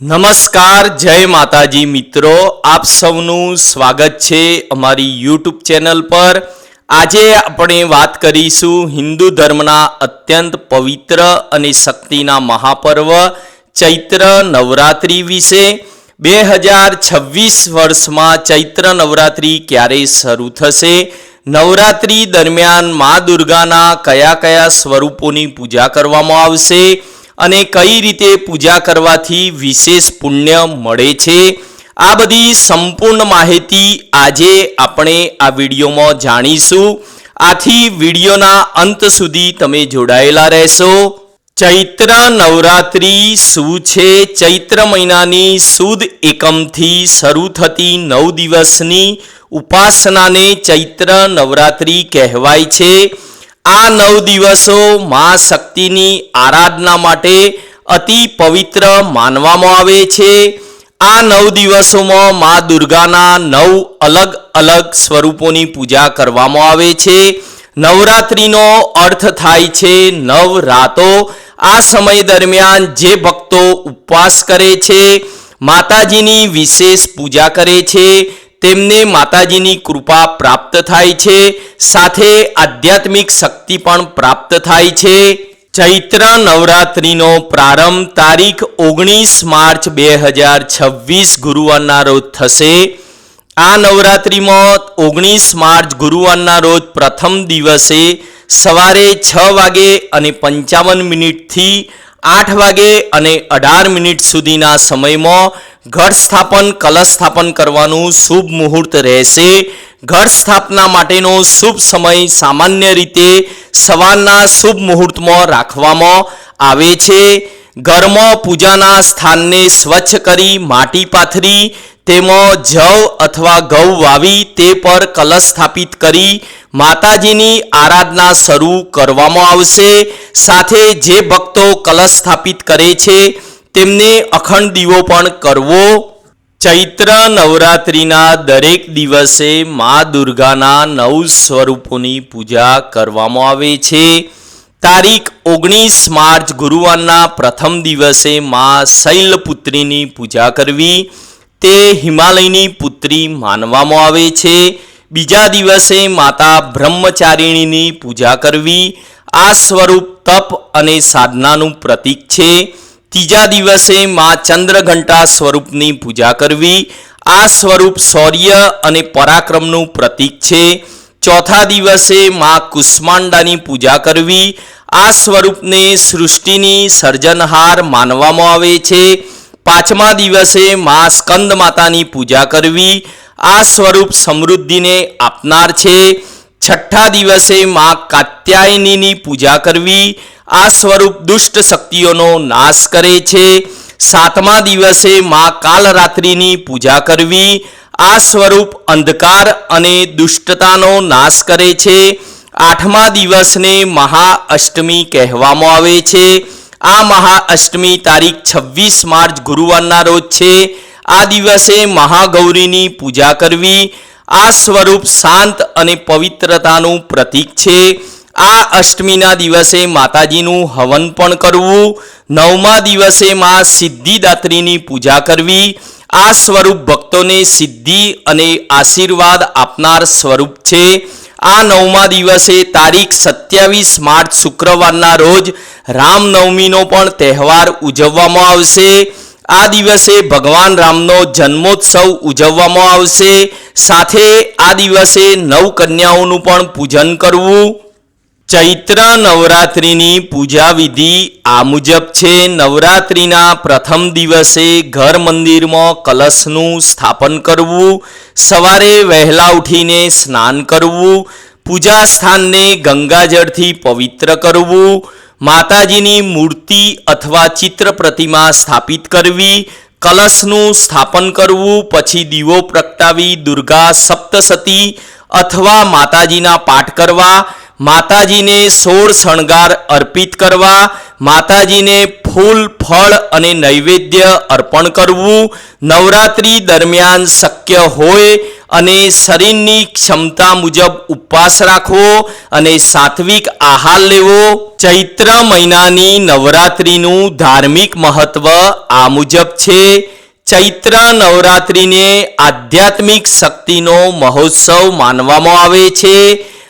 નમસ્કાર, જય માતાજી મિત્રો, આપ સૌનું સ્વાગત છે અમારી યુટ્યુબ ચેનલ પર। આજે આપણે વાત કરીશું હિન્દુ ધર્મના અત્યંત પવિત્ર અને શક્તિના મહાપર્વ ચૈત્ર નવરાત્રિ વિશે। 2026 વર્ષમાં ચૈત્ર નવરાત્રિ ક્યારે શરૂ થશે, નવરાત્રિ દરમિયાન મા દુર્ગાના કયા કયા સ્વરૂપોની પૂજા કરવામાં આવશે અને કઈ રીતે પૂજા કરવાથી વિશેષ પુણ્ય મળે છે, આ બધી સંપૂર્ણ માહિતી આજે આપણે આ વિડીયોમાં જાણીશું। આથી વિડીયોના અંત સુધી તમે જોડાયેલા રહેશો। ચૈત્ર નવરાત્રિ શું છે? ચૈત્ર મહિનાની સુદ એકમથી શરૂ થતી 9 દિવસની ઉપાસનાને ચૈત્ર નવરાત્રિ કહેવાય છે। આ 9 દિવસો મા શક્તિની આરાધના માટે અતિ પવિત્ર માનવામાં આવે છે। આ 9 દિવસોમાં મા દુર્ગાના 9 અલગ અલગ સ્વરૂપોની પૂજા કરવામાં આવે છે। નવરાત્રિનો અર્થ થાય છે 9 રાતો। આ સમય દરમિયાન જે ભક્તો ઉપવાસ કરે છે, માતાજીની વિશેષ પૂજા કરે છે, તેમને માતાજીની કૃપા પ્રાપ્ત થાય છે, સાથે આધ્યાત્મિક શક્તિ પણ પ્રાપ્ત થાય છે। ચૈત્ર નવરાત્રિનો પ્રારંભ તારીખ 19 માર્ચ 2026 ગુરુવારના રોજ થશે। આ નવરાત્રિમાં 19 માર્ચ ગુરુવારના રોજ પ્રથમ દિવસે સવારે 6 વાગે અને 55 મિનિટથી 8 વાગે અને 18 મિનિટ સુધીના સમયમાં ઘટ સ્થાપન કલશ સ્થાપન કરવાનું શુભ મુહૂર્ત રહેશે। ઘટ સ્થાપના માટેનો શુભ સમય સામાન્ય રીતે સવારના શુભ મુહૂર્તમાં રાખવામાં આવે છે। ઘરમાં પૂજાના સ્થાનને સ્વચ્છ કરી માટી પાથરી તેમાં જવ અથવા ઘઉં વાવી તે પર કલશ સ્થાપિત કરી માતાજીની આરાધના શરૂ કરવામાં આવશે। સાથે જે ભક્તો કલશ સ્થાપિત કરે છે તેમને અખંડ દીવો પણ કરવો। ચૈત્ર નવરાત્રિના દરેક દિવસે મા દુર્ગાના 9 સ્વરૂપોની પૂજા કરવામાં આવે છે। તારીખ 19 માર્ચ ગુરુવારના પ્રથમ દિવસે મા શૈલપુત્રીની પૂજા કરવી, તે હિમાલયની પુત્રી માનવામાં આવે છે। બીજા દિવસે માતા બ્રહ્મચારિણીની પૂજા કરવી, આ સ્વરૂપ તપ અને સાધનાનું પ્રતીક છે। ત્રીજા દિવસે મા ચંદ્રઘંટા સ્વરૂપની પૂજા કરવી, આ સ્વરૂપ શૌર્ય અને પરાક્રમનું પ્રતીક છે। ચોથા દિવસે મા કુષ્માંડાની પૂજા કરવી, આ સ્વરૂપને સૃષ્ટિની સર્જનહાર માનવામાં આવે છે। પાંચમા દિવસે મા સ્કંદ માતાની પૂજા કરવી, આ સ્વરૂપ સમૃદ્ધિને આપનાર છે। છઠ્ઠા દિવસે મા કાત્યાયનીની પૂજા કરવી, આ સ્વરૂપ દુષ્ટ શક્તિઓનો નાશ કરે છે। સાતમા દિવસે મા કાલરાત્રિની પૂજા કરવી, આ સ્વરૂપ અંધકાર અને દુષ્ટતાનો નાશ કરે છે। આઠમા દિવસને મહાઅષ્ટમી કહેવામાં આવે છે। આ મહાઅષ્ટમી તારીખ 26 માર્ચ ગુરુવારના રોજ છે। આ દિવસે મહાગૌરીની પૂજા કરવી, આ સ્વરૂપ શાંત અને પવિત્રતાનું પ્રતીક છે। આ અષ્ટમીના દિવસે માતાજીનું હવન પણ કરવું। નવમા દિવસે મા સિદ્ધિદાત્રીની પૂજા કરવી, આ સ્વરૂપ ભક્તોને સિદ્ધિ અને આશીર્વાદ આપનાર સ્વરૂપ છે। આ નવમા દિવસે તારીખ 27 માર્ચ શુક્રવારના રોજ રામનવમીનો પણ તહેવાર ઉજવવામાં આવશે। આ દિવસે ભગવાન રામનો જન્મોત્સવ ઉજવવામાં આવશે। સાથે આ દિવસે 9 કન્યાઓનું પણ પૂજન કરવું। ચૈત્ર નવરાત્રિની પૂજા વિધિ આ મુજબ છે। નવરાત્રિના પ્રથમ દિવસે ઘર મંદિરમાં કલશનું સ્થાપન કરવું, સવારે વહેલા ઉઠીને સ્નાન કરવું, પૂજા સ્થાનને ગંગાજળથી પવિત્ર કરવું, માતાજીની મૂર્તિ અથવા ચિત્ર પ્રતિમા સ્થાપિત કરવી, કલશનું સ્થાપન કરવું, પછી દીવો પ્રગટાવી દુર્ગા સપ્તસતી અથવા માતાજીના પાઠ કરવા, માતાજીને 16 શણગાર અર્પિત કરવા, માતાજીને ફૂલ ફળ અને નૈવેદ્ય અર્પણ કરવું। નવરાત્રિ દરમિયાન શક્ય હોય અને શરીરની ક્ષમતા મુજબ ઉપવાસ રાખવો અને સાત્વિક આહાર લેવો. ચૈત્ર મહિનાની નવરાત્રિનું ધાર્મિક મહત્વ આ મુજબ છે. ચૈત્ર નવરાત્રિને આધ્યાત્મિક શક્તિનો મહોત્સવ માનવામાં આવે છે.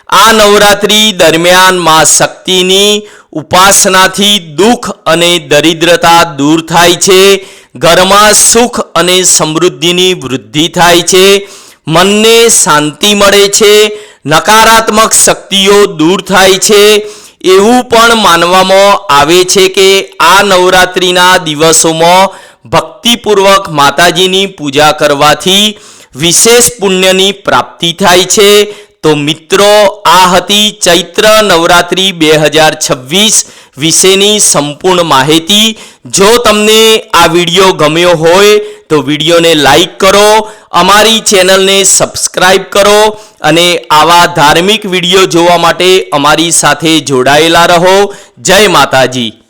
આ નવરાત્રિ દરમિયાન માં શક્તિની ઉપાસનાથી દુઃખ અને દરિદ્રતા દૂર થાય છે. ઘરમાં સુખ અને સમૃદ્ધિની વૃદ્ધિ થાય છે. મનને શાંતિ મળે છે. નકારાત્મક શક્તિઓ દૂર થાય છે. એવું પણ માનવામાં આવે છે કે આ નવરાત્રિના દિવસોમાં ભક્તિપૂર્વક માતાજીની પૂજા કરવાથી વિશેષ પુણ્યની પ્રાપ્તિ થાય છે. તો મિત્રો, આ હતી ચૈત્ર નવરાત્રિ 2026 વિશેની સંપૂર્ણ માહિતી. જો તમને આ વિડીયો ગમ્યો હોય તો વિડીયોને લાઈક કરો, અમારી ચેનલને સબસ્ક્રાઈબ કરો અને આવા ધાર્મિક વિડીયો જોવા માટે અમારી સાથે જોડાયેલા રહો. જય માતાજી.